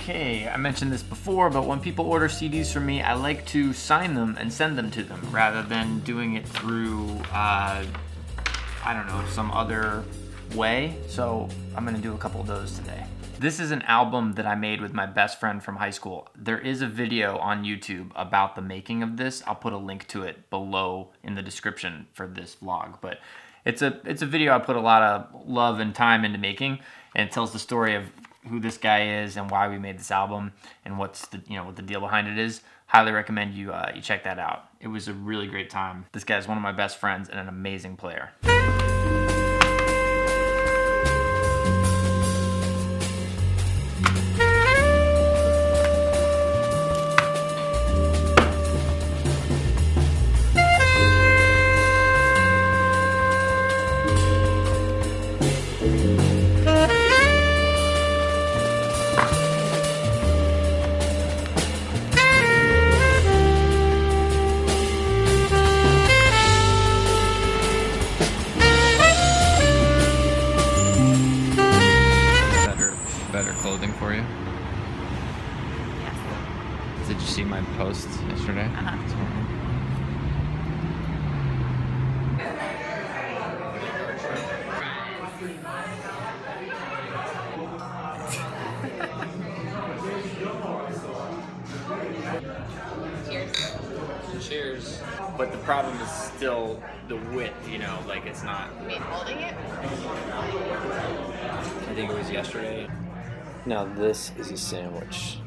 Okay, I mentioned this before, but when people order CDs from me, I like to sign them and send them to them rather than doing it through, I don't know, some other way. So I'm gonna do a couple of those today. This is an album that I made with my best friend from high school. There is a video on YouTube about the making of this. I'll put a link to it below in the description for this vlog, but it's a video I put a lot of love and time into making, and it tells the story of who this guy is and why we made this album and what's the, what the deal behind it is. Highly recommend you check that out. It was a really great time. This guy's one of my best friends and an amazing player. Better clothing for you? Yes. Did you see my post yesterday? Cheers. Cheers. But the problem is still the width, like it's not. You mean holding it? I think it was yesterday. Now this is a sandwich.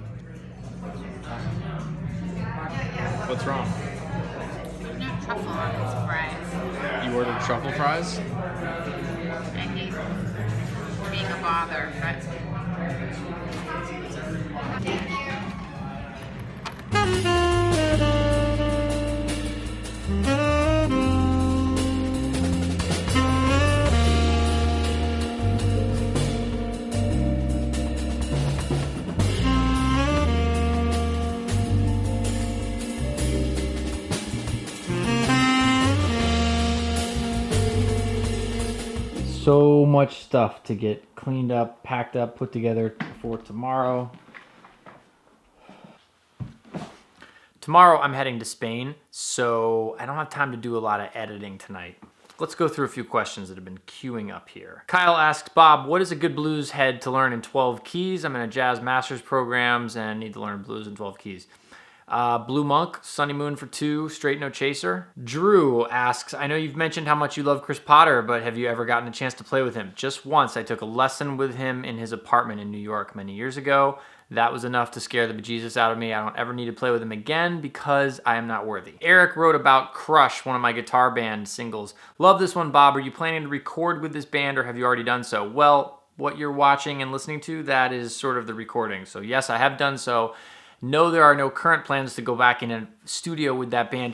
What's wrong? There's no truffle on these fries. You ordered truffle fries? I hate being a bother, but... Thank you. So much stuff to get cleaned up, packed up, put together for tomorrow. Tomorrow I'm heading to Spain, so I don't have time to do a lot of editing tonight. Let's go through a few questions that have been queuing up here. Kyle asked, Bob, what is a good blues head to learn in 12 keys? I'm in a jazz master's programs and need to learn blues in 12 keys. Blue Monk, Sunny Moon for 2, Straight No Chaser. Drew asks, I know you've mentioned how much you love Chris Potter, but have you ever gotten a chance to play with him? Just once. I took a lesson with him in his apartment in New York many years ago. That was enough to scare the bejesus out of me. I don't ever need to play with him again because I am not worthy. Eric wrote about Crush, one of my guitar band singles. Love this one, Bob. Are you planning to record with this band or have you already done so? Well, what you're watching and listening to, that is sort of the recording. So yes, I have done so. No, there are no current plans to go back in a studio with that band.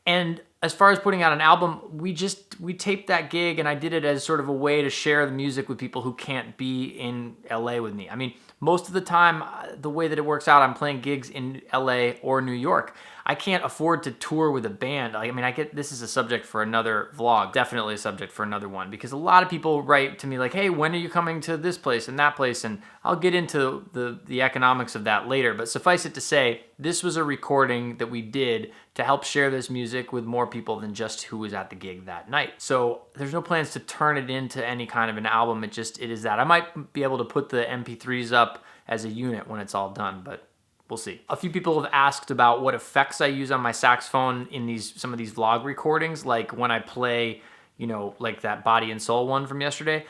And as far as putting out an album, we taped that gig and I did it as sort of a way to share the music with people who can't be in LA with me. I mean, most of the time, the way that it works out, I'm playing gigs in LA or New York. I can't afford to tour with a band. I mean, this is a subject for another vlog, definitely a subject for another one, because a lot of people write to me like, hey, when are you coming to this place and that place? And I'll get into the economics of that later, but suffice it to say, this was a recording that we did to help share this music with more people than just who was at the gig that night. So there's no plans to turn it into any kind of an album. It is that. I might be able to put the MP3s up as a unit when it's all done, but we'll see. A few people have asked about what effects I use on my saxophone in some of these vlog recordings, like when I play, like that Body and Soul one from yesterday.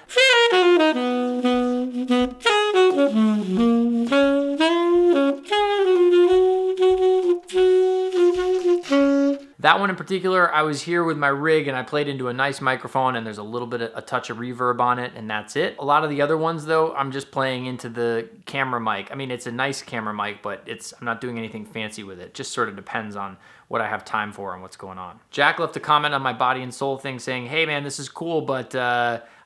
That one in particular, I was here with my rig and I played into a nice microphone and there's a little bit of a touch of reverb on it and that's it. A lot of the other ones though, I'm just playing into the camera mic. I mean, it's a nice camera mic, but I'm not doing anything fancy with it. Just sort of depends on what I have time for and what's going on. Jack left a comment on my Body and Soul thing saying, hey man, this is cool, but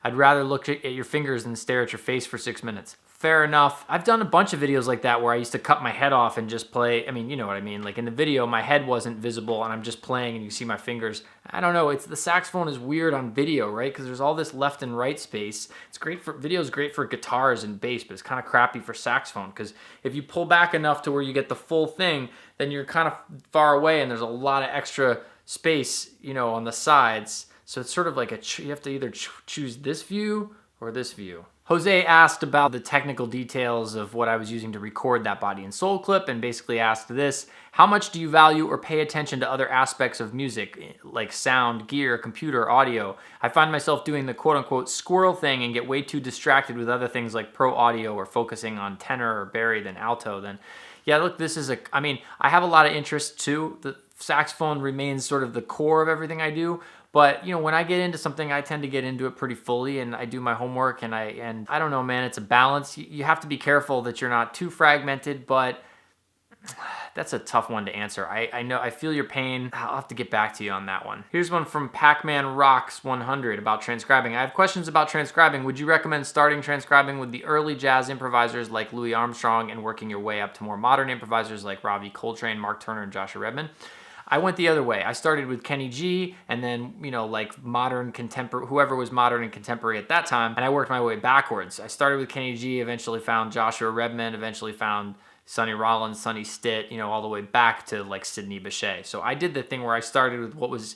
I'd rather look at your fingers than stare at your face for 6 minutes. Fair enough. I've done a bunch of videos like that where I used to cut my head off and just play. I mean, you know what I mean. Like in the video, my head wasn't visible and I'm just playing and you see my fingers. I don't know. The saxophone is weird on video, right? Because there's all this left and right space. It's great for, video is great for guitars and bass, but it's kind of crappy for saxophone because if you pull back enough to where you get the full thing, then you're kind of far away and there's a lot of extra space, you know, on the sides. So it's sort of like you have to either choose this view or this view. Jose asked about the technical details of what I was using to record that body and soul clip and basically asked this: how much do you value or pay attention to other aspects of music like sound, gear, computer, audio? I find myself doing the quote unquote squirrel thing and get way too distracted with other things like pro audio or focusing on tenor or bari than alto. Then yeah, look, this is I mean, I have a lot of interest too. The saxophone remains sort of the core of everything I do. But, you know, when I get into something, I tend to get into it pretty fully and I do my homework and I don't know, man, it's a balance. You have to be careful that you're not too fragmented, but that's a tough one to answer. I know, I feel your pain. I'll have to get back to you on that one. Here's one from Pac-Man Rocks 100 about transcribing. I have questions about transcribing. Would you recommend starting transcribing with the early jazz improvisers like Louis Armstrong and working your way up to more modern improvisers like Ravi Coltrane, Mark Turner, and Joshua Redman? I went the other way. I started with Kenny G and then, you know, like modern contemporary, whoever was modern and contemporary at that time, and I worked my way backwards. I started with Kenny G, eventually found Joshua Redman, eventually found Sonny Rollins, Sonny Stitt, you know, all the way back to like Sidney Bechet. So I did the thing where I started with what was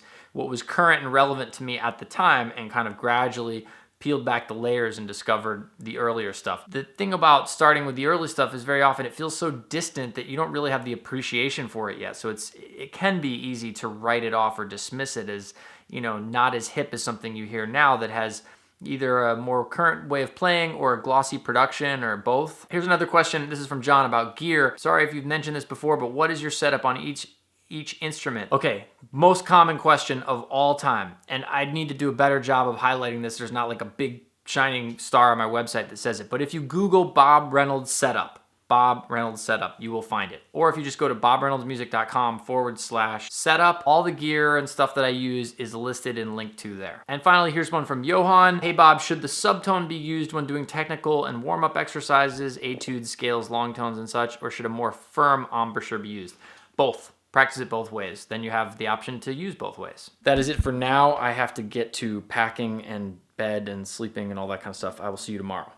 current and relevant to me at the time and kind of gradually peeled back the layers and discovered the earlier stuff. The thing about starting with the early stuff is very often it feels so distant that you don't really have the appreciation for it yet. So it can be easy to write it off or dismiss it as, you know, not as hip as something you hear now that has either a more current way of playing or a glossy production or both. Here's another question. This is from John about gear. Sorry if you've mentioned this before, but what is your setup on each instrument? Okay, most common question of all time, and I need to do a better job of highlighting this. There's not like a big shining star on my website that says it, but if you Google Bob Reynolds setup, you will find it. Or if you just go to bobreynoldsmusic.com/setup, all the gear and stuff that I use is listed and linked to there. And finally, here's one from Johan. Hey Bob, should the subtone be used when doing technical and warm-up exercises, etudes, scales, long tones, and such, or should a more firm embouchure be used? Both. Practice it both ways. Then you have the option to use both ways. That is it for now. I have to get to packing and bed and sleeping and all that kind of stuff. I will see you tomorrow.